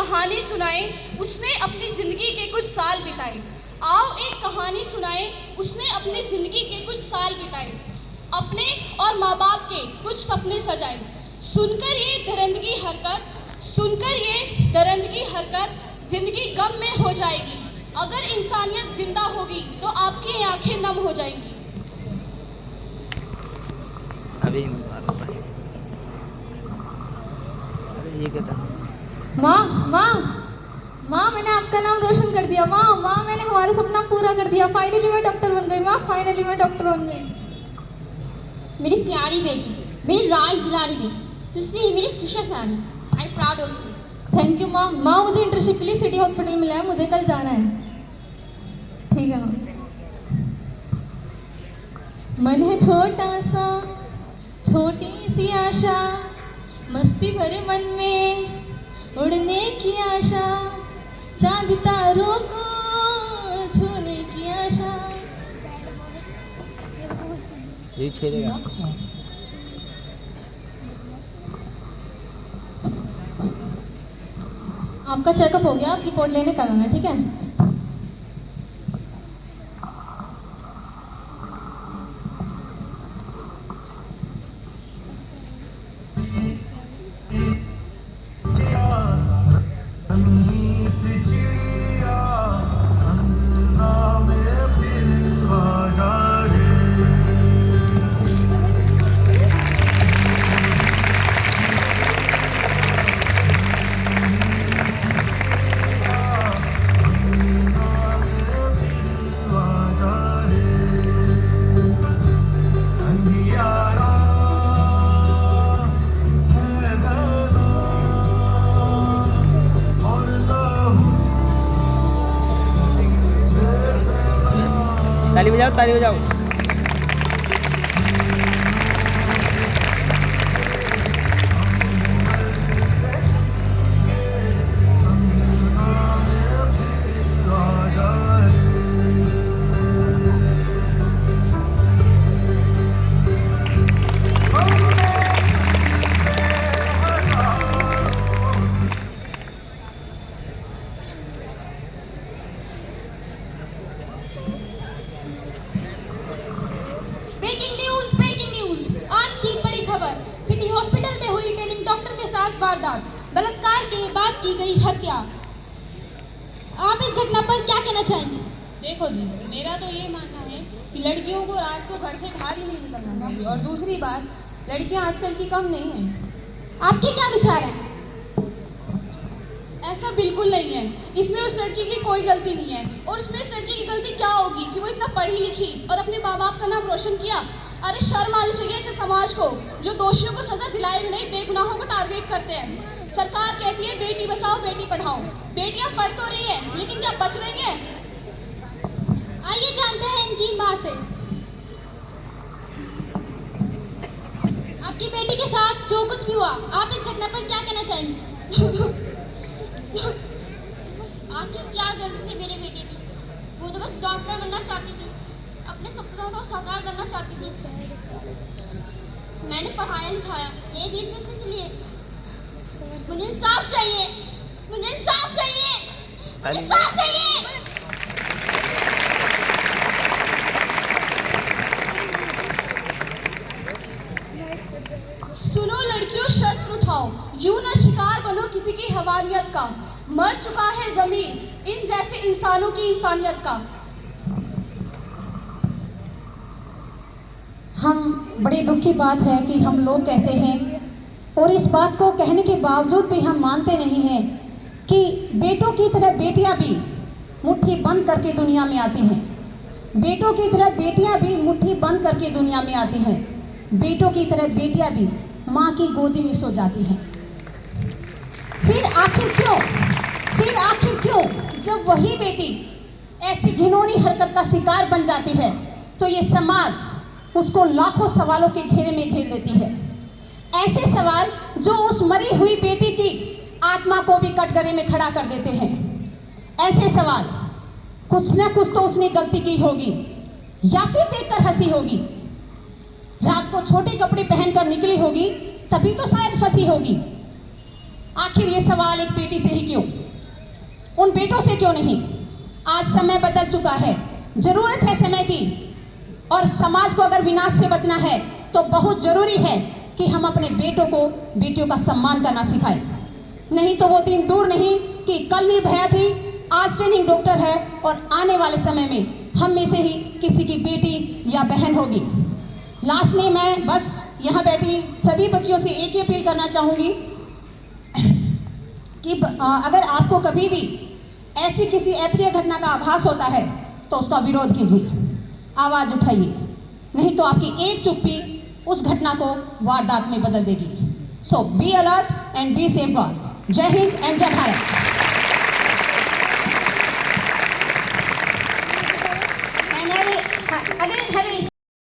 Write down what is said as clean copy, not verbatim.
कहानी सुनाए, उसने अपनी जिंदगी के कुछ साल बिताए। आओ एक कहानी सुनाए, उसने अपनी जिंदगी के कुछ साल बिताए, अपने और माँ बाप के कुछ सपने सजाए। सुनकर ये दरंदगी हरकत जिंदगी गम में हो जाएगी। अगर इंसानियत जिंदा होगी तो आपकी आंखें नम हो जाएंगी। अभी ये कहता माँ माँ माँ, मैंने आपका नाम रोशन कर दिया। माँ माँ, मैंने हमारा सपना पूरा कर दिया। फाइनली मैं डॉक्टर बन गई। माँ, फाइनली मैं डॉक्टर बन गई। मेरी प्यारी बेटी, मेरी राज दुलारी बेटी, तुझसे मेरी खुशी सारी। I am proud of you. Thank you माँ। माँ, मुझे इंटर्नशिप के लिए सिटी हॉस्पिटल मिला है, मुझे कल जाना है। ठीक है माँ। मन है छोटा सा, छोटी सी आशा, मस्ती भरे मन में उड़ने की आशा, चांद तारों को छूने की आशा। ये छेड़ेगा। आपका चेकअप हो गया, आप रिपोर्ट लेने कल आना, ठीक है? ताली बजाओ, ताली बजाओ। ब्रेकिंग न्यूज, आज की बड़ी खबर। सिटी हॉस्पिटल में हुई ट्रेनिंग डॉक्टर के साथ वारदात, बलात्कार के बाद की गई हत्या। आप इस घटना पर क्या कहना चाहेंगे? देखो जी, मेरा तो ये मानना है कि लड़कियों को रात को घर से बाहर ही नहीं निकलना चाहिए। और दूसरी बात, लड़कियां आजकल की कम नहीं हैं। आपके क्या विचार हैं? ऐसा बिल्कुल नहीं है, इसमें उस लड़की की कोई गलती नहीं है। और उसमें इस लड़की की गलती क्या होगी कि वो इतना पढ़ी लिखी और अपने माँ बाप का नाम रोशन किया। अरे शर्म आनी चाहिए ऐसे समाज को जो दोषियों को सजा दिलाए भी नहीं, बेगुनाहों को टारगेट करते हैं। सरकार कहती है बेटी बचाओ बेटी पढ़ाओ, बेटियां पढ़ तो रही है लेकिन क्या बच रही है? आइए जानते हैं इनकी माँ से। आपकी बेटी के साथ जो कुछ भी हुआ, आप इस घटना पर क्या कहना चाहेंगे? आखिर क्या गलती थी मेरी बेटी की? वो तो बस डॉक्टर बनना चाहती थी, अपने सपनों को साकार करना चाहती थी। मैंने पढ़ाया लिखाया ये दिन के लिए। मुझे इंसाफ चाहिए, मुझे इंसाफ चाहिए, मुझे इंसाफ चाहिए। सुनो लड़कियों, शस्त्र उठाओ, यूं न शिकार बनो किसी की हवानियत का। मर चुका है जमीन इन जैसे इंसानों की इंसानियत का। हम बड़ी दुख की बात है कि हम लोग कहते हैं और इस बात को कहने के बावजूद भी हम मानते नहीं हैं कि बेटों की तरह बेटियां भी मुट्ठी बंद करके दुनिया में आती हैं। बेटों की तरह बेटियां भी मुट्ठी बंद करके दुनिया में आती हैं। बेटों की तरह बेटियां भी माँ की गोदी में सो जाती हैं। फिर आखिर क्यों जब वही बेटी ऐसी घिनौनी हरकत का शिकार बन जाती है तो ये समाज उसको लाखों सवालों के घेरे में घेर देती है। ऐसे सवाल जो उस मरी हुई बेटी की आत्मा को भी कटघरे में खड़ा कर देते हैं। ऐसे सवाल, कुछ न कुछ तो उसने गलती की होगी या फिर देखकर हंसी होगी। रात को छोटे कपड़े पहनकर निकली होगी तभी तो शायद फंसी होगी। आखिर ये सवाल एक बेटी बेटी से ही क्यों, उन बेटों से क्यों नहीं? आज समय बदल चुका है, जरूरत है समय की, और समाज को अगर विनाश से बचना है तो बहुत जरूरी है कि हम अपने बेटों को, बेटियों का सम्मान करना सिखाएं। नहीं तो वो दिन दूर नहीं कि कल निर्भया थी, आज ट्रेनिंग डॉक्टर है, और आने वाले समय में हम में से ही किसी की बेटी या बहन होगी। लास्ट में मैं बस यहाँ बैठी सभी बच्चियों से एक ही अपील करना चाहूँगी कि अगर आपको कभी भी ऐसी किसी अप्रिय घटना का आभास होता है तो उसका विरोध कीजिए, आवाज़ उठाइए, नहीं तो आपकी एक चुप्पी उस घटना को वारदात में बदल देगी। So be alert and be safe girls. जय हिंद एंड जय भारत। And again, having